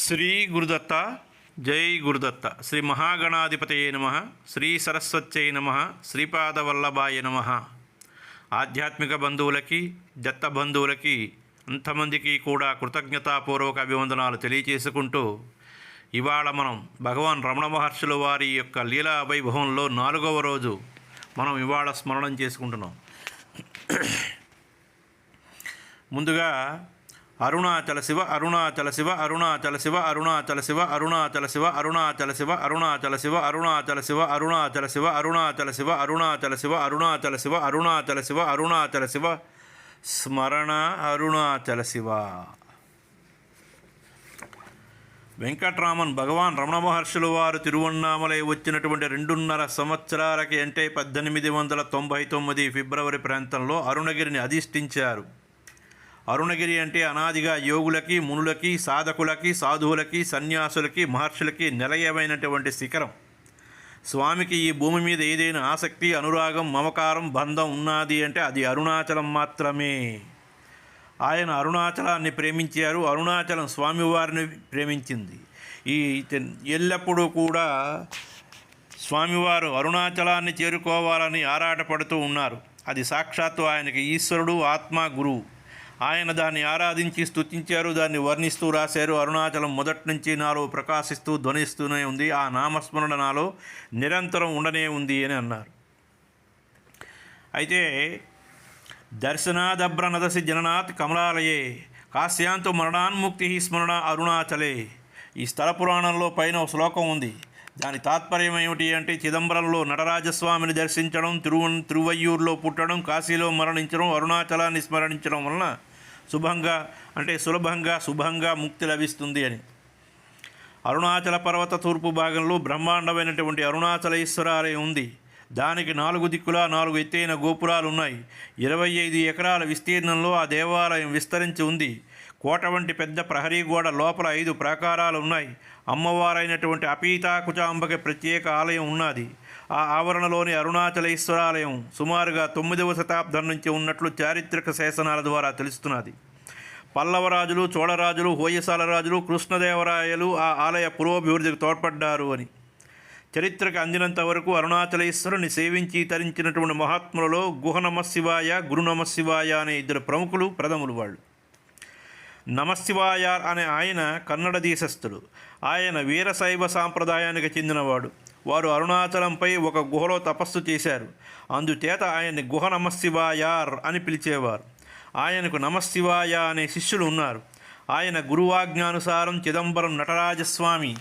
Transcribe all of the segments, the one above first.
శ్రీ గురుదత్త. జై గురుదత్త. శ్రీ మహాగణాధిపతయే నమ. శ్రీ సరస్వత్యై నమ. శ్రీపాదవల్లభాయ నమ. ఆధ్యాత్మిక బంధువులకి, దత్త బంధువులకి అంతమందికి కూడా కృతజ్ఞతాపూర్వక అభివందనాలు తెలియచేసుకుంటూ, ఇవాళ మనం భగవాన్ రమణ మహర్షుల వారి యొక్క లీలా వైభవంలో 4వ రోజు మనం ఇవాళ స్మరణం చేసుకుంటున్నాం. ముందుగా అరుణాచల శివ, అరుణాచల శివ, అరుణాచల శివ, అరుణాచల శివ, అరుణాచల శివ, అరుణాచల శివ, అరుణాచల శివ, అరుణాచల శివ, అరుణాచల శివ, అరుణాచల శివ, అరుణాచల శివ, అరుణాచల శివ, అరుణాచల శివ, అరుణాచల శివ స్మరణ. అరుణాచల శివ. వెంకట్రామన్ భగవాన్ రమణ మహర్షుల వారు తిరువన్నామలై వచ్చినటువంటి 2.5 సంవత్సరాలకి, అంటే 1899 ఫిబ్రవరి ప్రాంతంలో అరుణగిరిని అధిష్ఠించారు. అరుణగిరి అంటే అనాదిగా యోగులకి, మునులకి, సాధకులకి, సాధువులకి, సన్యాసులకి, మహర్షులకి నిలయమైనటువంటి శిఖరం. స్వామికి ఈ భూమి మీద ఏదైనా ఆసక్తి, అనురాగం, మమకారం, బంధం ఉన్నది అంటే అది అరుణాచలం మాత్రమే. ఆయన అరుణాచలాన్ని ప్రేమించారు. అరుణాచలం స్వామివారిని ప్రేమించింది. ఈ ఎల్లప్పుడూ కూడా స్వామివారు అరుణాచలాన్ని చేరుకోవాలని ఆరాటపడుతూ ఉన్నారు. అది సాక్షాత్తు ఆయనకి ఈశ్వరుడు, ఆత్మ, గురువు. ఆయన దాన్ని ఆరాధించి స్తుతించారు, దాన్ని వర్ణిస్తూ రాశారు. అరుణాచలం మొదటి నుంచి నాలో ప్రకాశిస్తూ ధ్వనిస్తూనే ఉంది, ఆ నామస్మరణ నాలో నిరంతరం ఉండనే ఉంది అని అన్నారు. అయితే దర్శనాదభ్రనదసి జననాత్ కమలాలయే కాశ్యాంతు మరణాన్ముక్తి స్మరణ అరుణాచలే. ఈ స్థల పురాణంలో పైన ఒక శ్లోకం ఉంది. దాని తాత్పర్యం ఏమిటి అంటే, చిదంబరంలో నటరాజస్వామిని దర్శించడం, తిరువయ్యూరులో పుట్టడం, కాశీలో మరణించడం, అరుణాచలాన్ని స్మరణించడం వలన శుభంగా ముక్తి లభిస్తుంది అని. అరుణాచల పర్వత తూర్పు భాగంలో బ్రహ్మాండమైనటువంటి అరుణాచలేశ్వరాలయం ఉంది. దానికి 4 దిక్కులా 4 ఎత్తైన గోపురాలు ఉన్నాయి. 25 ఎకరాల విస్తీర్ణంలో ఆ దేవాలయం విస్తరించి ఉంది. కోట వంటి పెద్ద ప్రహరీ గోడ లోపల 5 ప్రాకారాలు ఉన్నాయి. అమ్మవారైనటువంటి అపీతాకుచాంబకి ప్రత్యేక ఆలయం ఉన్నది. ఆ ఆవరణలోని అరుణాచలేశ్వరాలయం సుమారుగా 9వ శతాబ్దం నుంచి ఉన్నట్లు చారిత్రక శాసనాల ద్వారా తెలుస్తున్నది. పల్లవరాజులు, చోళరాజులు, హోయసాల రాజులు, కృష్ణదేవరాయలు ఆ ఆలయ పురోభివృద్ధికి తోడ్పడ్డారు అని చరిత్రకు అందినంత వరకు అరుణాచలేశ్వరుని సేవించి తరించినటువంటి మహాత్ములలో గుహ నమశివాయ, గురు నమశివాయ అనే 2 ప్రథములు వాళ్ళు. నమశివాయ అనే ఆయన కన్నడ దేశస్థుడు. ఆయన వీరశైవ సాంప్రదాయానికి చెందినవాడు. వారు అరుణాచలంపై ఒక గుహలో తపస్సు చేశారు. అందుచేత ఆయన్ని గుహ నమశివాయార్ అని పిలిచేవారు. ఆయనకు నమశివాయ అనే శిష్యులు ఉన్నారు. ఆయన గురువాజ్ఞానుసారం చిదంబరం నటరాజస్వామి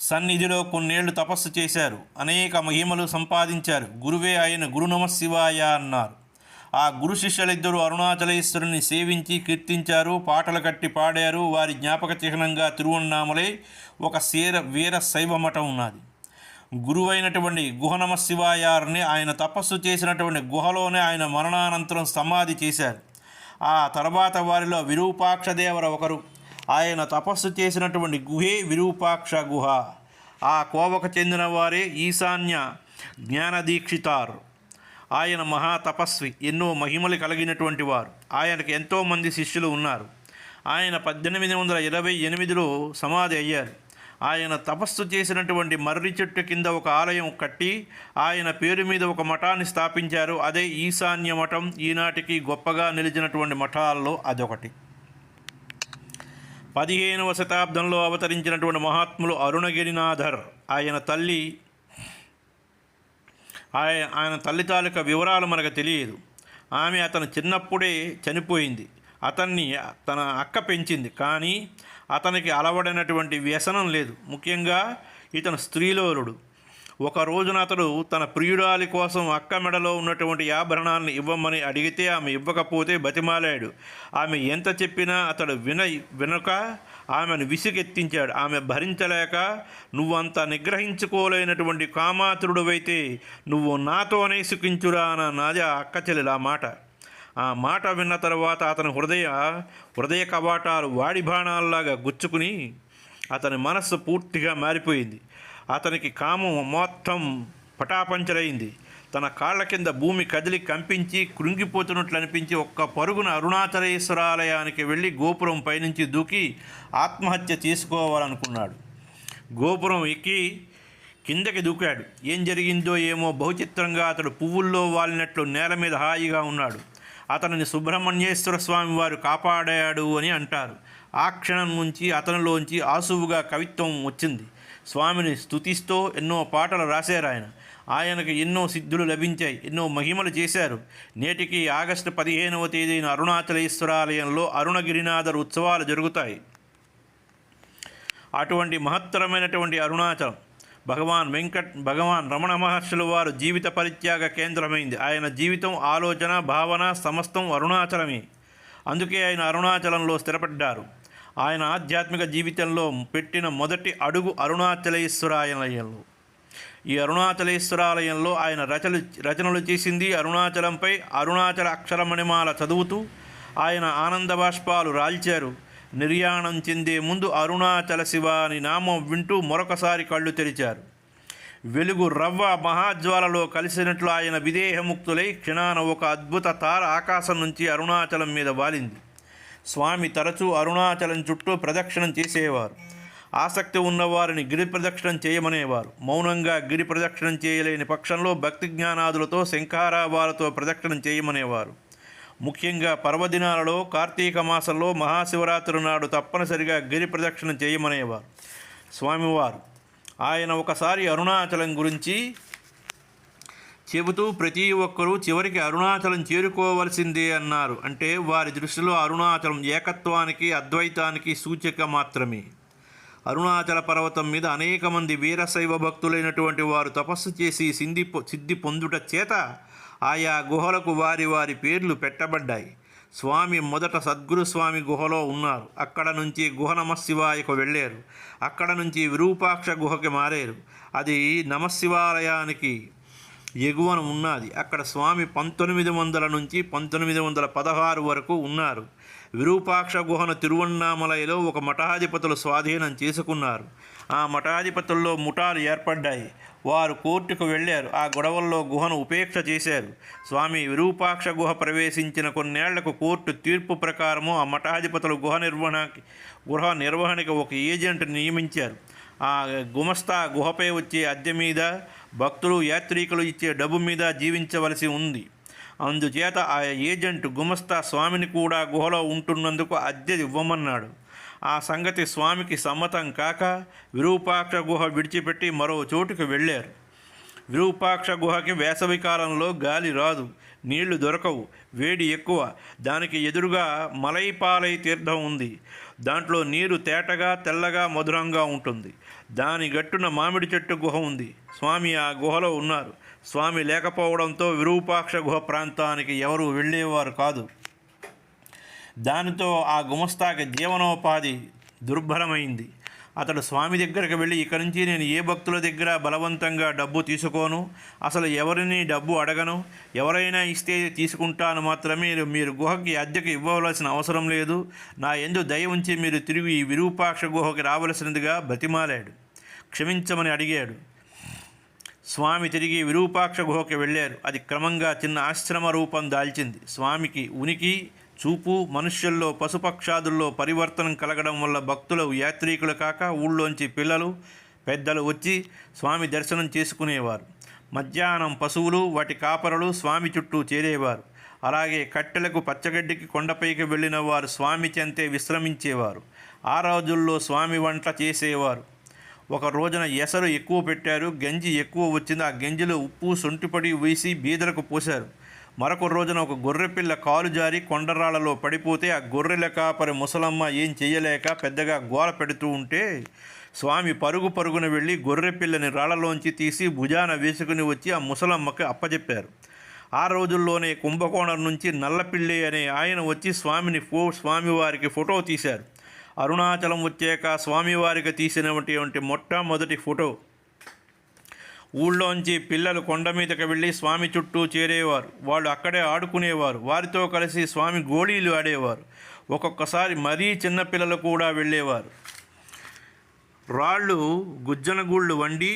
సన్నిధిలో కొన్నేళ్లు తపస్సు చేశారు. అనేక మహిమలు సంపాదించారు. గురువే ఆయన గురు నమశివాయ అన్నారు. ఆ గురు శిష్యులిద్దరూ అరుణాచలేశ్వరుని సేవించి కీర్తించారు, పాటలు కట్టి పాడారు. వారి జ్ఞాపక చిహ్నంగా తిరువన్నామలై ఒక వీర శైవ మఠం ఉన్నది. గురువైనటువంటి గుహ నమశివాయార్ని ఆయన తపస్సు చేసినటువంటి గుహలోనే ఆయన మరణానంతరం సమాధి చేశారు. ఆ తర్వాత వారిలో విరూపాక్షదేవర ఒకరు. ఆయన తపస్సు చేసినటువంటి గుహే విరూపాక్ష గుహ. ఆ కోవకు చెందిన వారే ఈశాన్య జ్ఞానదీక్షితారు. ఆయన మహాతపస్వి, ఎన్నో మహిమలు కలిగినటువంటి వారు. ఆయనకు ఎంతోమంది శిష్యులు ఉన్నారు. ఆయన 1828లో సమాధి అయ్యారు. ఆయన తపస్సు చేసినటువంటి మర్రి చెట్టు కింద ఒక ఆలయం కట్టి ఆయన పేరు మీద ఒక మఠాన్ని స్థాపించారు. అదే ఈశాన్య మఠం. ఈనాటికి గొప్పగా నిలిచినటువంటి మఠాల్లో అదొకటి. 15వ శతాబ్దంలో అవతరించినటువంటి మహాత్ములు అరుణగిరినాథర్. ఆయన తల్లి తాలూకా వివరాలు మనకు తెలియదు. ఆమె అతను చిన్నప్పుడే చనిపోయింది. అతన్ని తన అక్క పెంచింది. కానీ అతనికి అలవడైనటువంటి వ్యసనం లేదు. ముఖ్యంగా ఇతను స్త్రీలోలుడు. ఒక రోజున అతడు తన ప్రియురాలి కోసం అక్క మెడలో ఉన్నటువంటి ఆభరణాలను ఇవ్వమని అడిగితే ఆమె ఇవ్వకపోతే బతిమాలాడు. ఆమె ఎంత చెప్పినా అతడు వినక ఆమెను విసిగెత్తించాడు. ఆమె భరించలేక, నువ్వు అంత నిగ్రహించుకోలేనటువంటి కామాతురుడువైతే నువ్వు నాతోనే సుఖించురా అన్నది ఆ అక్క చెల్లెలు. ఆ మాట విన్న తర్వాత అతని హృదయ కవాటాలు వాడి బాణాల్లాగా గుచ్చుకుని అతని మనస్సు పూర్తిగా మారిపోయింది. అతనికి కామం మొత్తం పటాపంచలైంది. తన కాళ్ల కింద భూమి కదిలి కంపించి కృంగిపోతున్నట్లు అనిపించి ఒక్క పరుగున అరుణాచలేశ్వరాలయానికి వెళ్ళి గోపురం పైనుంచి దూకి ఆత్మహత్య చేసుకోవాలనుకున్నాడు. గోపురం ఎక్కి కిందకి దూకాడు. ఏం జరిగిందో ఏమో బహుచిత్రంగా అతడు పువ్వుల్లో వాలినట్లు నేల మీద హాయిగా ఉన్నాడు. అతనిని సుబ్రహ్మణ్యేశ్వర స్వామి వారు కాపాడాడు అని అంటారు. ఆ క్షణం నుంచి అతనిలోంచి ఆసువుగా కవిత్వం వచ్చింది. స్వామిని స్తుతిస్తూ ఎన్నో పాటలు రాశారు. ఆయనకు ఎన్నో సిద్ధులు లభించాయి, ఎన్నో మహిమలు చేశారు. నేటికి ఆగస్టు 15వ తేదీన అరుణాచలేశ్వరాలయంలో అరుణగిరినాథర్ ఉత్సవాలు జరుగుతాయి. అటువంటి మహత్తరమైనటువంటి అరుణాచలం భగవాన్ రమణ మహర్షుల వారు జీవిత పరిత్యాగ కేంద్రమైంది. ఆయన జీవితం, ఆలోచన, భావన సమస్తం అరుణాచలమే. అందుకే ఆయన అరుణాచలంలో స్థిరపడ్డారు. ఆయన ఆధ్యాత్మిక జీవితంలో పెట్టిన మొదటి అడుగు అరుణాచలేశ్వరాలయంలో. ఈ అరుణాచలేశ్వరాలయంలో ఆయన రచనలు చేసింది. అరుణాచలంపై అరుణాచల అక్షరమణిమాల చదువుతూ ఆయన ఆనంద బాష్పాలు రాల్చారు. నిర్యాణం చెందే ముందు అరుణాచల శివ అని నామం వింటూ మరొకసారి కళ్ళు తెరిచారు. వెలుగు రవ్వ మహాజ్వాలలో కలిసినట్లు ఆయన విదేహముక్తులై క్షణాన ఒక అద్భుత తార ఆకాశం నుంచి అరుణాచలం మీద వాలింది. స్వామి తరచూ అరుణాచలం చుట్టూ ప్రదక్షిణం చేసేవారు. ఆసక్తి ఉన్నవారిని గిరి ప్రదక్షిణం చేయమనేవారు. మౌనంగా గిరి ప్రదక్షిణం చేయలేని పక్షంలో భక్తి జ్ఞానాదులతో శంఖారావాలతో ప్రదక్షిణం చేయమనేవారు. ముఖ్యంగా పర్వదినాలలో కార్తీక మాసంలో మహాశివరాత్రి నాడు తప్పనిసరిగా గిరి ప్రదక్షిణం చేయమనేవారు స్వామివారు. ఆయన ఒకసారి అరుణాచలం గురించి చెబుతూ ప్రతి ఒక్కరూ చివరికి అరుణాచలం చేరుకోవలసిందే అన్నారు. అంటే వారి దృష్టిలో అరుణాచలం ఏకత్వానికి, అద్వైతానికి సూచిక మాత్రమే. అరుణాచల పర్వతం మీద అనేక మంది వీరశైవ భక్తులైనటువంటి వారు తపస్సు చేసి సిద్ధి పొందుట చేత ఆయా గుహలకు వారి వారి పేర్లు పెట్టబడ్డాయి. స్వామి మొదట సద్గురు స్వామి గుహలో ఉన్నారు. అక్కడ నుంచి గుహ నమశివాయకు వెళ్ళారు. అక్కడ నుంచి విరూపాక్ష గుహకి మారారు. అది నమశివాలయానికి ఎగువన ఉన్నది. అక్కడ స్వామి 1900 నుంచి 1916 వరకు ఉన్నారు. విరూపాక్ష గుహను తిరువన్నామలైలో ఒక మఠాధిపతులు స్వాధీనం చేసుకున్నారు. ఆ మఠాధిపతుల్లో ముఠాలు ఏర్పడ్డాయి. వారు కోర్టుకు వెళ్ళారు. ఆ గొడవల్లో గుహను ఉపేక్ష చేశారు. స్వామి విరూపాక్ష గుహ ప్రవేశించిన కొన్నేళ్లకు కోర్టు తీర్పు ప్రకారము ఆ మఠాధిపతులు గృహ నిర్వహణకి ఒక ఏజెంట్ నియమించారు. ఆ గుమస్తా గుహపై వచ్చే అద్దె మీద, భక్తులు యాత్రికులు ఇచ్చే డబ్బు మీద జీవించవలసి ఉంది. అందుచేత ఆ ఏజెంట్ గుమస్తా స్వామిని కూడా గుహలో ఉంటున్నందుకు అద్దె ఇవ్వమన్నాడు. ఆ సంగతి స్వామికి సమ్మతం కాక విరూపాక్ష గుహ విడిచిపెట్టి మరో చోటుకు వెళ్ళారు. విరూపాక్ష గుహకి వేసవి కాలంలో గాలి రాదు, నీళ్లు దొరకవు, వేడి ఎక్కువ. దానికి ఎదురుగా మలైపాలై తీర్థం ఉంది. దాంట్లో నీరు తేటగా, తెల్లగా, మధురంగా ఉంటుంది. దాని గట్టున మామిడి చెట్టు గుహ ఉంది. స్వామి ఆ గుహలో ఉన్నారు. స్వామి లేకపోవడంతో విరూపాక్ష గుహ ప్రాంతానికి ఎవరూ వెళ్ళేవారు కాదు. దానితో ఆ గుమస్తాకి జీవనోపాధి దుర్భరమైంది. అతడు స్వామి దగ్గరికి వెళ్ళి, ఇక నుంచి నేను ఏ భక్తుల దగ్గర బలవంతంగా డబ్బు తీసుకోను, అసలు ఎవరిని డబ్బు అడగను, ఎవరైనా ఇస్తే తీసుకుంటాను మాత్రమే, మీరు గుహకి అద్దెకు ఇవ్వవలసిన అవసరం లేదు, నా యందు దయ ఉంచి మీరు తిరిగి ఈ విరూపాక్ష గుహకి రావలసినదిగా బ్రతిమాలాడు. క్షమించమని అడిగాడు. స్వామి తిరిగి విరూపాక్ష గుహకి వెళ్ళారు. అది క్రమంగా చిన్న ఆశ్రమ రూపం దాల్చింది. స్వామికి ఉనికి, చూపు మనుష్యుల్లో, పశుపక్షాదుల్లో పరివర్తనం కలగడం వల్ల భక్తులు, యాత్రికులు కాక ఊళ్ళోంచి పిల్లలు, పెద్దలు వచ్చి స్వామి దర్శనం చేసుకునేవారు. మధ్యాహ్నం పశువులు, వాటి కాపరులు స్వామి చుట్టూ చేరేవారు. అలాగే కట్టెలకు పచ్చగడ్డికి కొండపైకి వెళ్ళిన వారు స్వామి చెంతే విశ్రమించేవారు. ఆ రోజుల్లో స్వామి వంట చేసేవారు. ఒక రోజున ఎసరు ఎక్కువ పెట్టారు, గంజి ఎక్కువ వచ్చింది. ఆ గంజిలో ఉప్పు, సొంటిపొడి వేసి బీదలకు పోశారు. మరొక రోజున ఒక గొర్రెపిల్ల కాలు జారి కొండరాళ్లలో పడిపోతే ఆ గొర్రెల కాపరి ముసలమ్మ ఏం చెయ్యలేక పెద్దగా గోల పెడుతూ ఉంటే స్వామి పరుగున వెళ్ళి గొర్రెపిల్లని రాళ్లలోంచి తీసి భుజాన వేసుకుని వచ్చి ఆ ముసలమ్మకి అప్పచెప్పారు. ఆ రోజుల్లోనే కుంభకోణం నుంచి నల్లపిల్లి అనే ఆయన వచ్చి స్వామివారికి ఫోటో తీశారు. అరుణాచలం వచ్చాక స్వామివారికి తీసినటువంటి మొట్టమొదటి ఫోటో. ఊళ్ళోంచి పిల్లలు కొండ మీదకి వెళ్ళి స్వామి చుట్టూ చేరేవారు. వాళ్ళు అక్కడే ఆడుకునేవారు. వారితో కలిసి స్వామి గోళీలు ఆడేవారు. ఒక్కొక్కసారి మరీ చిన్నపిల్లలు కూడా వెళ్ళేవారు. రాళ్ళు, గుజ్జనగూళ్ళు వండి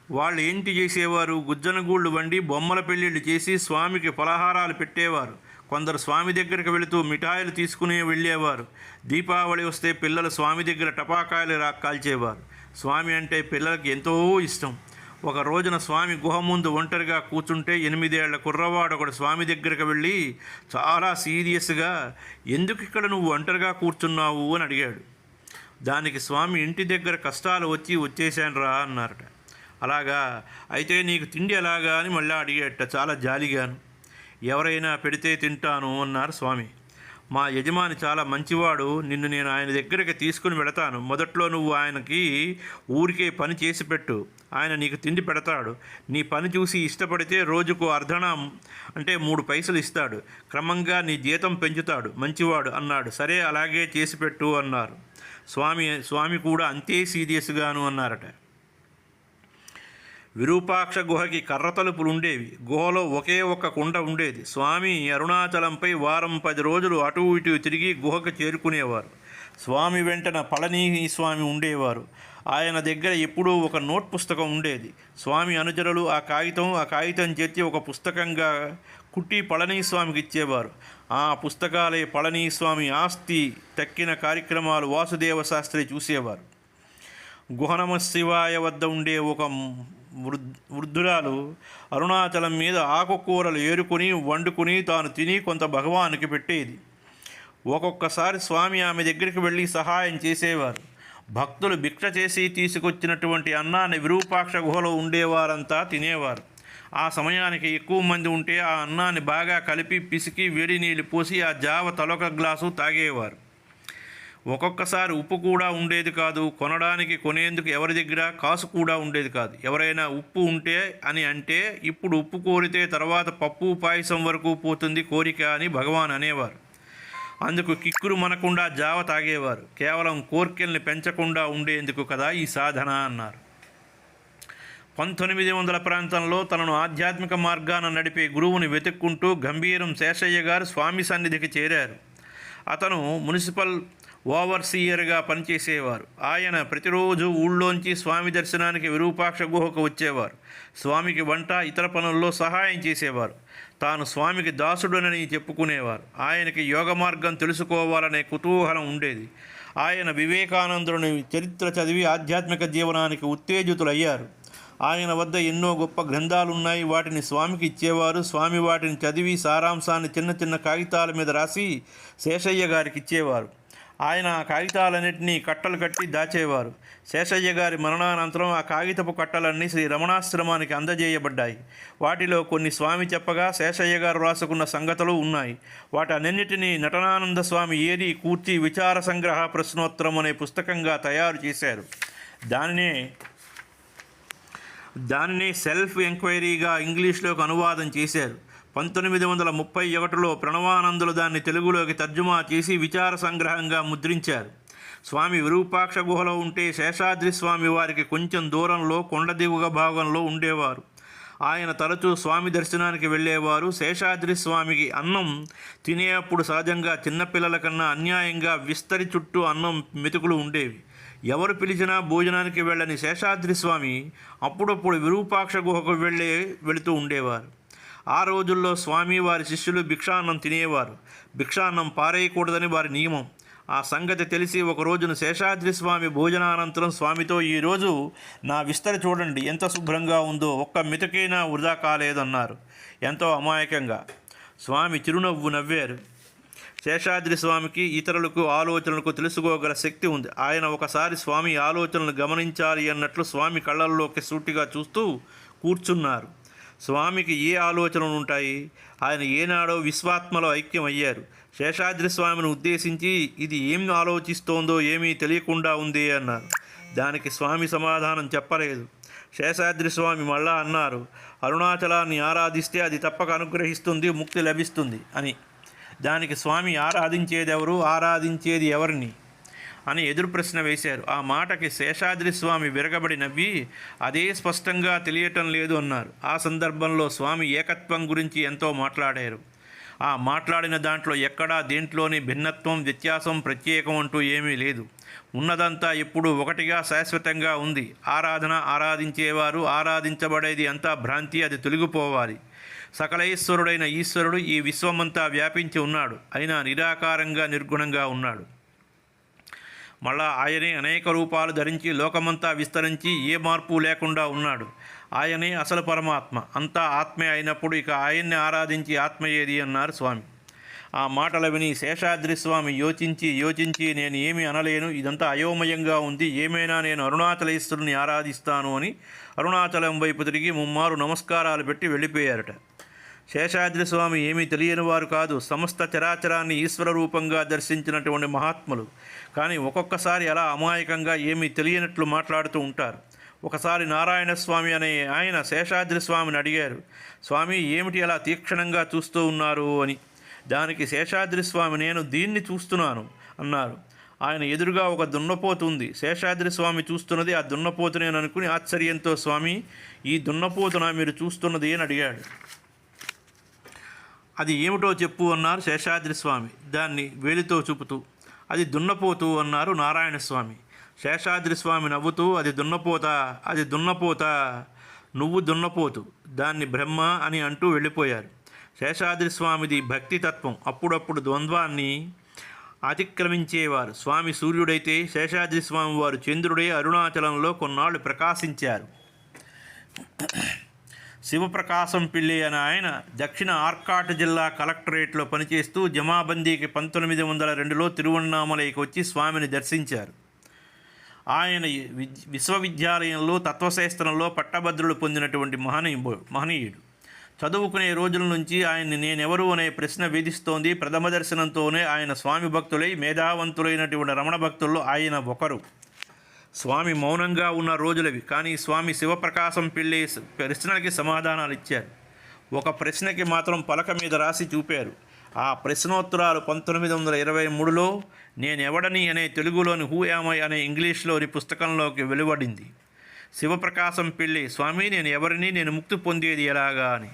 వాళ్ళు ఏంటి చేసేవారు? గుజ్జనగూళ్ళు వండి బొమ్మల పెళ్ళిళ్ళు చేసి స్వామికి పలహారాలు పెట్టేవారు. కొందరు స్వామి దగ్గరికి వెళుతూ మిఠాయిలు తీసుకుని వెళ్ళేవారు. దీపావళి వస్తే పిల్లలు స్వామి దగ్గర టపాకాయలు కాల్చేవారు. స్వామి అంటే పిల్లలకి ఎంతో ఇష్టం. ఒక రోజున స్వామి గుహ ముందు ఒంటరిగా కూర్చుంటే 8 ఏళ్ల కుర్రవాడు ఒకడు స్వామి దగ్గరికి వెళ్ళి చాలా సీరియస్గా, ఎందుకు ఇక్కడ నువ్వు ఒంటరిగా కూర్చున్నావు అని అడిగాడు. దానికి స్వామి, ఇంటి దగ్గర కష్టాలు వచ్చేసాను రా అన్నారట. అలాగా, అయితే నీకు తిండి ఎలాగా అని మళ్ళీ అడిగేట చాలా జాలిగాను. ఎవరైనా పెడితే తింటాను అన్నారు స్వామి. మా యజమాని చాలా మంచివాడు, నిన్ను నేను ఆయన దగ్గరికి తీసుకుని వెళతాను. మొదట్లో నువ్వు ఆయనకి ఊరికే పని చేసి పెట్టు, ఆయన నీకు తిండి పెడతాడు. నీ పని చూసి ఇష్టపడితే రోజుకు అర్ధణం అంటే 3 పైసలు ఇస్తాడు. క్రమంగా నీ జీతం పెంచుతాడు, మంచివాడు అన్నాడు. సరే అలాగే చేసి పెట్టు అన్నారు. స్వామి కూడా అంతే సీరియస్గాను అన్నారట. విరూపాక్ష గుహకి కర్ర తలుపులు ఉండేవి. గుహలో ఒకే ఒక్క కుండ ఉండేది. స్వామి అరుణాచలంపై వారం 10 రోజులు అటు ఇటు తిరిగి గుహకు చేరుకునేవారు. స్వామి వెంటన పళనీస్వామి ఉండేవారు. ఆయన దగ్గర ఎప్పుడూ ఒక నోట్ పుస్తకం ఉండేది. స్వామి అనుచరులు ఆ కాగితం చేర్చి ఒక పుస్తకంగా కుట్టి పళనీస్వామికి ఇచ్చేవారు. ఆ పుస్తకాలే పళనీస్వామి ఆస్తి తక్కిన కార్యక్రమాలు వాసుదేవ శాస్త్రి చూసేవారు. గుహనమ శివాయ వద్ద ఉండే ఒక వృద్ధురాలు అరుణాచలం మీద ఆకుకూరలు ఏరుకుని వండుకుని తాను తిని కొంత భగవానికి పెట్టేది. ఒక్కొక్కసారి స్వామి ఆమె దగ్గరికి వెళ్ళి సహాయం చేసేవారు. భక్తులు భిక్ష చేసి తీసుకొచ్చినటువంటి అన్నాన్ని విరూపాక్ష గుహలో ఉండేవారంతా తినేవారు. ఆ సమయానికి ఎక్కువ మంది ఉంటే ఆ అన్నాన్ని బాగా కలిపి పిసికి వేడి నీళ్ళు పోసి ఆ జావ తలొక గ్లాసు తాగేవారు. ఒక్కొక్కసారి ఉప్పు కూడా ఉండేది కాదు. కొనేందుకు ఎవరి దగ్గర కాసు కూడా ఉండేది కాదు. ఎవరైనా ఉప్పు ఉంటే అని అంటే, ఇప్పుడు ఉప్పు కోరితే తర్వాత పప్పు పాయసం వరకు పోతుంది కోరిక అని భగవాన్ అనేవారు. అందుకు కిక్కురు మనకుండా జావ తాగేవారు. కేవలం కోర్కెల్ని పెంచకుండా ఉండేందుకు కదా ఈ సాధన అన్నారు. 1900 ప్రాంతంలో తనను ఆధ్యాత్మిక మార్గాన నడిపే గురువుని వెతుక్కుంటూ గంభీరం శేషయ్య గారు స్వామి సన్నిధికి చేరారు. అతను మున్సిపల్ ఓవర్సీయర్గా పనిచేసేవారు. ఆయన ప్రతిరోజు ఊళ్ళోంచి స్వామి దర్శనానికి విరూపాక్ష గుహకు వచ్చేవారు. స్వామికి వంట ఇతర పనుల్లో సహాయం చేసేవారు. తాను స్వామికి దాసుడనని చెప్పుకునేవారు. ఆయనకి యోగ మార్గం తెలుసుకోవాలనే కుతూహలం ఉండేది. ఆయన వివేకానందుని చరిత్ర చదివి ఆధ్యాత్మిక జీవనానికి ఉత్తేజితులయ్యారు. ఆయన వద్ద ఎన్నో గొప్ప గ్రంథాలున్నాయి. వాటిని స్వామికి ఇచ్చేవారు. స్వామి వాటిని చదివి సారాంశాన్ని చిన్న చిన్న కాగితాల మీద రాసి శేషయ్య గారికి ఇచ్చేవారు. ఆయన ఆ కాగితాలన్నింటినీ కట్టలు కట్టి దాచేవారు. శేషయ్య గారి మరణానంతరం ఆ కాగితపు కట్టలన్నీ శ్రీ రమణాశ్రమానికి అందజేయబడ్డాయి. వాటిలో కొన్ని స్వామి చెప్పగా శేషయ్య గారు రాసుకున్న సంగతులు ఉన్నాయి. వాటన్నింటినీ నటనానంద స్వామి ఏరి కూర్చి విచార సంగ్రహ ప్రశ్నోత్తరం అనే పుస్తకంగా తయారు చేశారు. దానినే సెల్ఫ్ ఎంక్వైరీగా ఇంగ్లీష్లోకి అనువాదం చేశారు. 1931లో ప్రణవానందులు దాన్ని తెలుగులోకి తర్జుమా చేసి విచార సంగ్రహంగా ముద్రించారు. స్వామి విరూపాక్ష గుహలో ఉంటే శేషాద్రి స్వామి వారికి కొంచెం దూరంలో కొండ దిగువ భాగంలో ఉండేవారు. ఆయన తరచూ స్వామి దర్శనానికి వెళ్ళేవారు. శేషాద్రి స్వామికి అన్నం తినేటప్పుడు సహజంగా చిన్నపిల్లల కన్నా అన్యాయంగా విస్తరి చుట్టూ అన్నం మెతుకులు ఉండేవి. ఎవరు పిలిచినా భోజనానికి వెళ్ళని శేషాద్రి స్వామి అప్పుడప్పుడు విరూపాక్ష గుహకు వెళుతూ ఉండేవారు. ఆ రోజుల్లో స్వామి వారి శిష్యులు భిక్షాన్నం తినేవారు. భిక్షాన్నం పారేయకూడదని వారి నియమం. ఆ సంగతి తెలిసి ఒక రోజున శేషాద్రి స్వామి భోజనానంతరం స్వామితో, ఈరోజు నా విస్తరి చూడండి ఎంత శుభ్రంగా ఉందో, ఒక్క మెతుకైనా వృధా కాలేదన్నారు ఎంతో అమాయకంగా. స్వామి చిరునవ్వు నవ్వారు. శేషాద్రి స్వామికి ఇతరులకు ఆలోచనలకు తెలుసుకోగల శక్తి ఉంది. ఆయన ఒకసారి స్వామి ఆలోచనలు గమనించాలి అన్నట్లు స్వామి కళ్ళల్లోకి సూటిగా చూస్తూ కూర్చున్నారు. స్వామికి ఏ ఆలోచనలు ఉంటాయి? ఆయన ఏనాడో విశ్వాత్మలో ఐక్యం అయ్యారు. శేషాద్రి స్వామిని ఉద్దేశించి, ఇది ఏం ఆలోచిస్తోందో ఏమీ తెలియకుండా ఉంది అన్నారు. దానికి స్వామి సమాధానం చెప్పలేదు. శేషాద్రి స్వామి మళ్ళా అన్నారు, అరుణాచలాన్ని ఆరాధిస్తే అది తప్పక అనుగ్రహిస్తుంది, ముక్తి లభిస్తుంది అని. దానికి స్వామి, ఆరాధించేది ఎవరిని అని ఎదురు ప్రశ్న వేశారు. ఆ మాటకి శేషాద్రి స్వామి విరగబడి నవ్వి, అదే స్పష్టంగా తెలియటం లేదు అన్నారు. ఆ సందర్భంలో స్వామి ఏకత్వం గురించి ఎంతో మాట్లాడారు. ఆ మాట్లాడిన దాంట్లో ఎక్కడా దేంట్లోని భిన్నత్వం, వ్యత్యాసం, ప్రత్యేకం అంటూ ఏమీ లేదు. ఉన్నదంతా ఇప్పుడు ఒకటిగా శాశ్వతంగా ఉంది. ఆరాధన, ఆరాధించేవారు, ఆరాధించబడేది అంతా భ్రాంతి, అది తొలగిపోవాలి. సకలైశ్వరుడైన ఈశ్వరుడు ఈ విశ్వమంతా వ్యాపించి ఉన్నాడు, అయినా నిరాకారంగా నిర్గుణంగా ఉన్నాడు. మళ్ళా ఆయనే అనేక రూపాలు ధరించి లోకమంతా విస్తరించి ఏ మార్పు లేకుండా ఉన్నాడు. ఆయనే అసలు పరమాత్మ. అంతా ఆత్మే అయినప్పుడు ఇక ఆయన్ని ఆరాధించి ఆత్మ ఏది అన్నారు స్వామి. ఆ మాటలు విని శేషాద్రి స్వామి యోచించి నేను ఏమీ అనలేను, ఇదంతా అయోమయంగా ఉంది, ఏమైనా నేను అరుణాచలేశ్వరుని ఆరాధిస్తాను అని అరుణాచలం వైపు తిరిగి ముమ్మారు నమస్కారాలు పెట్టి వెళ్ళిపోయారట. శేషాద్రి స్వామి ఏమీ తెలియని వారు కాదు, సమస్త చరాచరాన్ని ఈశ్వర రూపంగా దర్శించినటువంటి మహాత్ములు. కానీ ఒక్కొక్కసారి అలా అమాయకంగా ఏమీ తెలియనట్లు మాట్లాడుతూ ఉంటారు. ఒకసారి నారాయణ స్వామి అనే ఆయన శేషాద్రి స్వామిని అడిగారు, స్వామి ఏమిటి అలా తీక్షణంగా చూస్తూ ఉన్నారు అని. దానికి శేషాద్రి స్వామి, నేను దీన్ని చూస్తున్నాను అన్నారు. ఆయన ఎదురుగా ఒక దున్నపోతు ఉంది. శేషాద్రి స్వామి చూస్తున్నది ఆ దున్నపోతునేను అనుకుని ఆశ్చర్యంతో, స్వామి ఈ దున్నపోతున మీరు చూస్తున్నది అని అడిగాడు. అది ఏమిటో చెప్పు అన్నారు శేషాద్రి స్వామి దాన్ని వేలితో చూపుతూ. అది దున్నపోతు అన్నారు నారాయణ స్వామి. శేషాద్రి స్వామి నవ్వుతూ, అది దున్నపోత, నువ్వు దున్నపోతు, దాన్ని బ్రహ్మ అని అంటూ వెళ్ళిపోయారు. శేషాద్రి స్వామిది భక్తి తత్వం. అప్పుడప్పుడు ద్వంద్వాన్ని అతిక్రమించేవారు. స్వామి సూర్యుడైతే శేషాద్రి స్వామి వారు చంద్రుడే అరుణాచలంలో కొన్నాళ్ళు ప్రకాశించారు. శివప్రకాశం పిల్లి అని ఆయన దక్షిణ ఆర్కాట్ జిల్లా కలెక్టరేట్లో పనిచేస్తూ జమాబందీకి 1902లో తిరువణ్ణామలైకి వచ్చి స్వామిని దర్శించారు. ఆయన విశ్వవిద్యాలయంలో తత్వశాస్త్రంలో పట్టభద్రులు పొందినటువంటి మహనీయుడు. చదువుకునే రోజుల నుంచి ఆయన్ని నేనెవరు అనే ప్రశ్న వేధిస్తోంది. ప్రథమ దర్శనంతోనే ఆయన స్వామి భక్తులై మేధావంతులైనటువంటి రమణ భక్తుల్లో ఆయన ఒకరు. స్వామి మౌనంగా ఉన్న రోజులవి. కానీ స్వామి శివప్రకాశం పిల్లి ప్రశ్నలకి సమాధానాలు ఇచ్చారు. ఒక ప్రశ్నకి మాత్రం పలక మీద రాసి చూపారు. ఆ ప్రశ్నోత్తరాలు 1923లో నేనెవడని అనే తెలుగులోని హూ యామై అనే ఇంగ్లీష్లోని పుస్తకంలోకి వెలువడింది. శివప్రకాశం పిల్లి, స్వామి నేను ఎవరిని, నేను ముక్తి పొందేది ఎలాగా అని.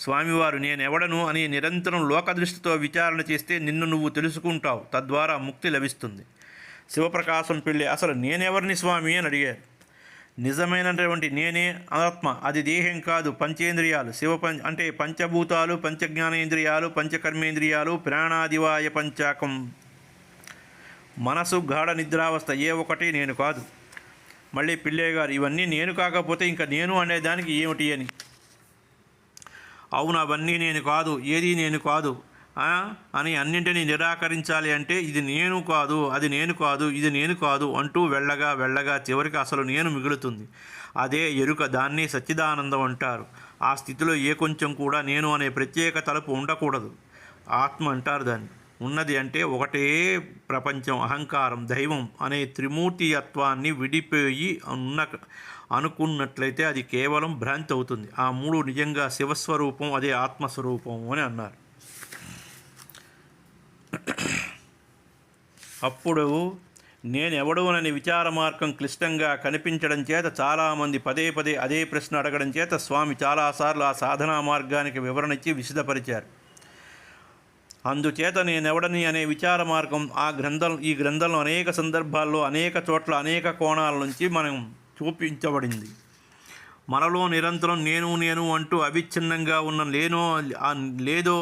స్వామివారు, నేనెవడను అని నిరంతరం లోకదృష్టితో విచారణ చేస్తే నిన్ను నువ్వు తెలుసుకుంటావు, తద్వారా ముక్తి లభిస్తుంది. శివప్రకాశం పిల్లి, అసలు నేనెవరిని స్వామి అని అడిగారు. నిజమైనటువంటి నేనే ఆత్మ, అది దేహం కాదు, పంచేంద్రియాలు. అంటే పంచభూతాలు, పంచజ్ఞానేంద్రియాలు, పంచకర్మేంద్రియాలు, ప్రాణాదివాయ పంచాకం, మనసు, గాఢ నిద్రావస్థ, ఏ ఒకటి నేను కాదు. మళ్ళీ పిల్లయ్య గారు, ఇవన్నీ నేను కాకపోతే ఇంకా నేను అనేదానికి ఏమిటి అని. అవును, అవన్నీ నేను కాదు, ఏది నేను కాదు అని అన్నింటినీ నిరాకరించాలి అంటే ఇది నేను కాదు, అది నేను కాదు, ఇది నేను కాదు అంటూ వెళ్ళగా చివరికి అసలు నేను మిగులుతుంది. అదే ఎరుక, దాన్ని సచ్చిదానందం అంటారు. ఆ స్థితిలో ఏ కొంచెం కూడా నేను అనే ప్రత్యేక తలుపు ఉండకూడదు. ఆత్మ అంటారు దాన్ని. ఉన్నది అంటే ఒకటే ప్రపంచం, అహంకారం, దైవం అనే త్రిమూర్తియత్వాన్ని విడిపోయి అనుకున్నట్లయితే అది కేవలం భ్రాంతి అవుతుంది. ఆ మూడు నిజంగా శివస్వరూపం, అదే ఆత్మస్వరూపం అని అన్నారు. అప్పుడు నేనెవడోనని విచార మార్గం క్లిష్టంగా కనిపించడం చేత చాలామంది పదే అదే ప్రశ్న అడగడం చేత స్వామి చాలాసార్లు ఆ సాధనా మార్గానికి వివరణ ఇచ్చి విశదపరిచారు. అందుచేత నేనెవడని అనే విచార మార్గం ఈ గ్రంథంలో అనేక సందర్భాల్లో, అనేక చోట్ల, అనేక కోణాల నుంచి మనం చూపించబడింది. మనలో నిరంతరం నేను అంటూ అవిచ్ఛిన్నంగా ఉన్న లేదో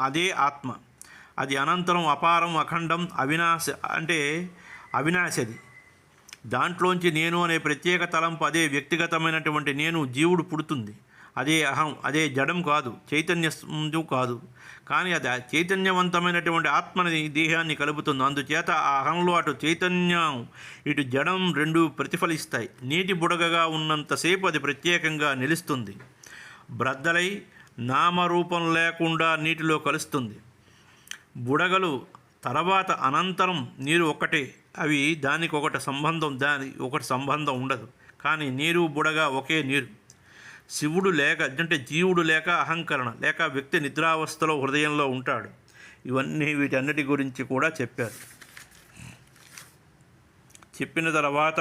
అదే ఆత్మ. అది అనంతరం, అపారం, అఖండం, అవినాశది. దాంట్లోంచి నేను అనే ప్రత్యేక తలంపు, అదే వ్యక్తిగతమైనటువంటి నేను, జీవుడు పుడుతుంది. అదే అహం, అదే జడం కాదు, చైతన్యం కాదు. కానీ అది చైతన్యవంతమైనటువంటి ఆత్మని దేహాన్ని కలుపుతుంది. అందుచేత ఆ అహంలో అటు చైతన్యం, ఇటు జడం రెండూ ప్రతిఫలిస్తాయి. నీటి బుడగగా ఉన్నంతసేపు అది ప్రత్యేకంగా నిలుస్తుంది. బ్రద్దలై నామరూపం లేకుండా నీటిలో కలుస్తుంది. బుడగలు తర్వాత అనంతరం నీరు ఒక్కటే. అవి దానికి ఒకటి సంబంధం ఉండదు. కానీ నీరు బుడగ ఒకే నీరు. శివుడు లేక అంటే జీవుడు లేక అహంకరణ లేక వ్యక్తి నిద్రావస్థలో హృదయంలో ఉంటాడు. వీటన్నిటి గురించి కూడా చెప్పారు. చెప్పిన తర్వాత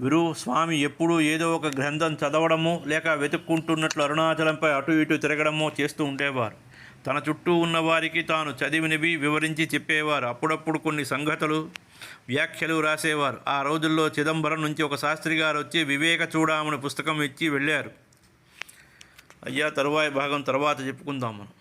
వీరు స్వామి ఎప్పుడూ ఏదో ఒక గ్రంథం చదవడము లేక వెతుక్కుంటున్నట్లు అరుణాచలంపై అటు ఇటు తిరగడమో చేస్తూ ఉండేవారు. తన చుట్టూ ఉన్న వారికి తాను చదివినవి వివరించి చెప్పేవారు. అప్పుడప్పుడు కొన్ని సంగతులు వ్యాఖ్యలు రాసేవారు. ఆ రోజుల్లో చిదంబరం నుంచి ఒక శాస్త్రి గారు వచ్చి వివేక చూడామని పుస్తకం ఇచ్చి వెళ్ళారు. అయ్యా తరువాయి భాగం తర్వాత చెప్పుకుందాం మనం.